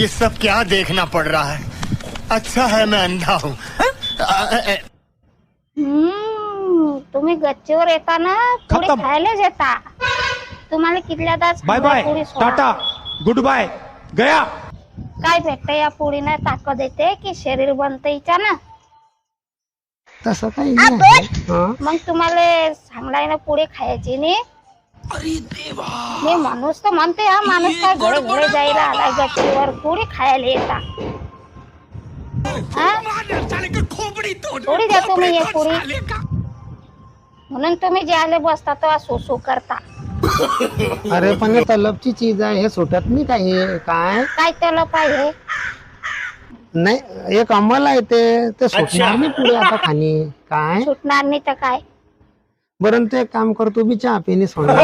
ये सब क्या देखना पड़ रहा है? अच्छा है मैं अंधा हूँ। तुम्ही गच्चीवर येता ना पुढे खतम. खायलाच येता. तुम्हाला कितल्यादाच बाय बाय पुढे सोडा. टाटा गुड बाय गया. काय भेटतं या पुढीनं? ताकद येते की शरीर बनतं हिच्यानं? तसं काही नाही. मग तुम्हाला सांगलाय ना पुढे खायची नाही. मी माणूस तर म्हणते हा माणूस काय घरे घरे जायला आलाय गच्चीवर पुढे खायला येता. थोडी द्या तुम्ही ये पुढी, म्हणून तुम्ही जे आले बसता तेव्हा सोसू करता. अरे पण हे तलबची चीज आहे, हे सुटत नाही काही. काय काय त्याला पाहिजे? नाही एक अंमल आहे ते सुटणार नाही पुढे आता खाणी. काय सुटणार नाही तर काय? बरं तू एक काम कर, तू बी चहा पिणी सोडणार.